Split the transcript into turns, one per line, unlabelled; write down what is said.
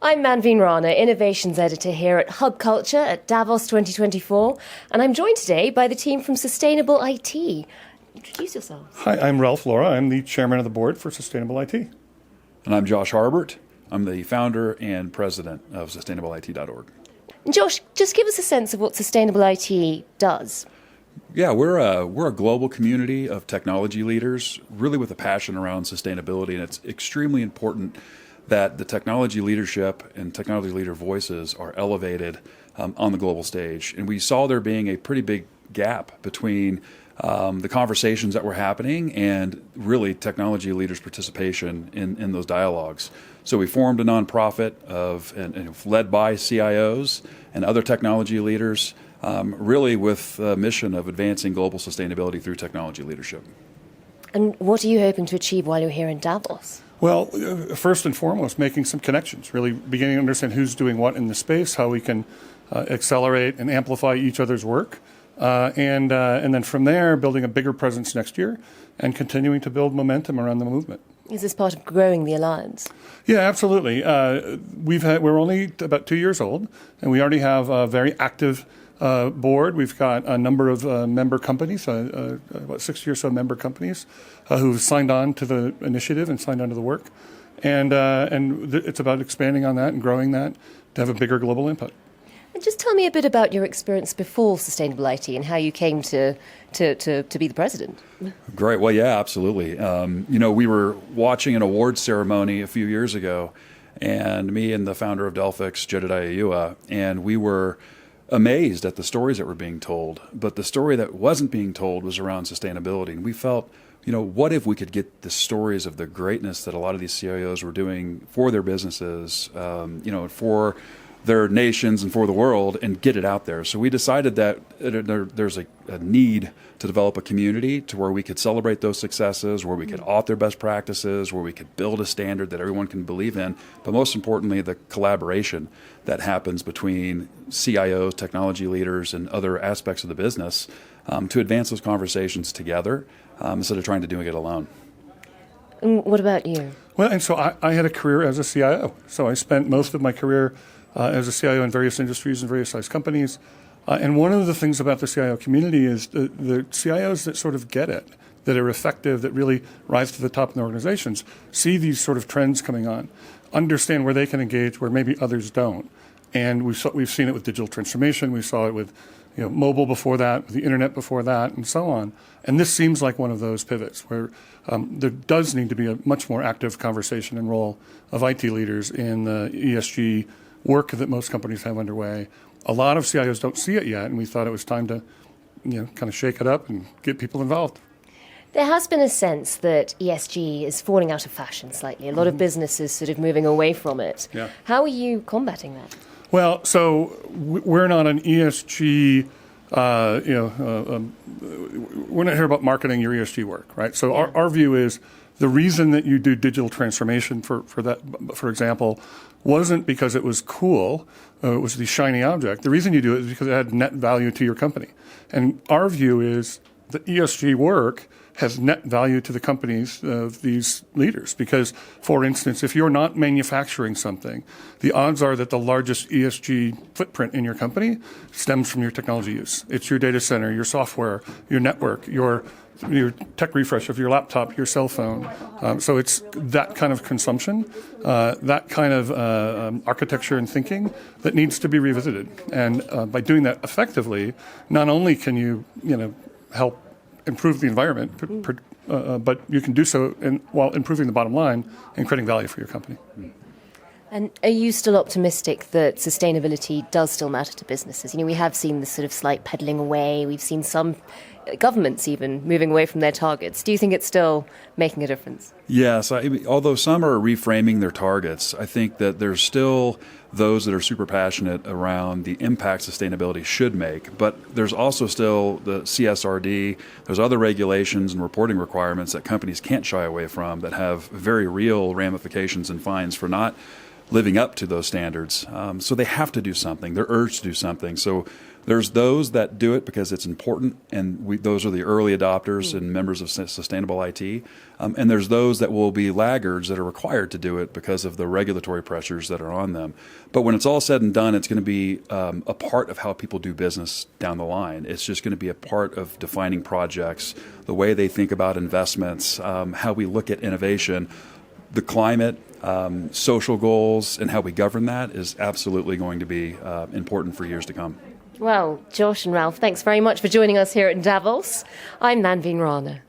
I'm Manveen Rana, Innovations Editor here at Hub Culture at Davos 2024, and I'm joined today by the team from Sustainable IT. Introduce yourselves.
Hi, I'm Ralph Loura. I'm the chairman of the board for Sustainable IT.
And I'm Josh Harbert. I'm the founder and president of sustainableIT.org.
Josh, just give us a sense of what Sustainable IT does.
Yeah, we're a global community of technology leaders, really with a passion around sustainability, and it's extremely important that the technology leadership and technology leader voices are elevated on the global stage. And we saw there being a pretty big gap between the conversations that were happening and really technology leaders' participation in those dialogues. So we formed a nonprofit and led by CIOs and other technology leaders, really with a mission of advancing global sustainability through technology leadership.
And what are you hoping to achieve while you're here in Davos?
Well, first and foremost, making some connections, really beginning to understand who's doing what in the space, how we can accelerate and amplify each other's work, and then from there, building a bigger presence next year and continuing to build momentum around the movement.
Is this part of growing the alliance?
Yeah, absolutely. We're only about 2 years old, and we already have a very active board. We've got a number of member companies, about 60 or so member companies, who've signed on to the initiative and signed on to the work. And it's about expanding on that and growing that to have a bigger global impact.
And just tell me a bit about your experience before Sustainable IT and how you came to be the president.
Great. Well, yeah, absolutely. We were watching an awards ceremony a few years ago, and me and the founder of Delphix, Jedediah Ua, and we were amazed at the stories that were being told. But the story that wasn't being told was around sustainability. And we felt, what if we could get the stories of the greatness that a lot of these CIOs were doing for their businesses, for their nations and for the world, and get it out there. So we decided that there's a need to develop a community to where we could celebrate those successes, where we could author best practices, where we could build a standard that everyone can believe in, but most importantly, the collaboration that happens between CIOs, technology leaders, and other aspects of the business to advance those conversations together instead of trying to do it alone.
And what about you?
Well, and so I had a career as a CIO. So I spent most of my career as a CIO in various industries and various size companies. And one of the things about the CIO community is the CIOs that sort of get it, that are effective, that really rise to the top in the organizations, see these sort of trends coming on, understand where they can engage, where maybe others don't. And we've seen it with digital transformation. We saw it with mobile before that, with the internet before that, and so on. And this seems like one of those pivots where there does need to be a much more active conversation and role of IT leaders in the ESG work that most companies have underway. A lot of CIOs don't see it yet, and we thought it was time to kind of shake it up and get people involved.
There has been a sense that ESG is falling out of fashion slightly. A lot of businesses sort of moving away from it.
Yeah.
How are you combating that?
Well, so we're not an ESG, we're not here about marketing your ESG work, right? So our view is the reason that you do digital transformation, for example, wasn't because it was cool, it was the shiny object. The reason you do it is because it had net value to your company. And our view is that ESG work has net value to the companies of these leaders. Because, for instance, if you're not manufacturing something, the odds are that the largest ESG footprint in your company stems from your technology use. It's your data center, your software, your network, your tech refresh of your laptop, your cell phone. So it's that kind of consumption, that kind of architecture and thinking that needs to be revisited. And by doing that effectively, not only can you help improve the environment, but you can do so while improving the bottom line and creating value for your company.
And are you still optimistic that sustainability does still matter to businesses? We have seen this sort of slight peddling away. We've seen some governments even moving away from their targets. Do you think it's still making a difference?
Yes. Although some are reframing their targets, I think that there's still those that are super passionate around the impact sustainability should make. But there's also still the CSRD. There's other regulations and reporting requirements that companies can't shy away from that have very real ramifications and fines for not living up to those standards. So they have to do something. They're urged to do something. So there's those that do it because it's important, and those are the early adopters and members of sustainable IT. And there's those that will be laggards that are required to do it because of the regulatory pressures that are on them. But when it's all said and done, it's going to be a part of how people do business down the line. It's just going to be a part of defining projects, the way they think about investments, how we look at innovation, the climate, social goals, and how we govern that is absolutely going to be important for years to come.
Well, Josh and Ralph, thanks very much for joining us here at Davos. I'm Manveen Rana.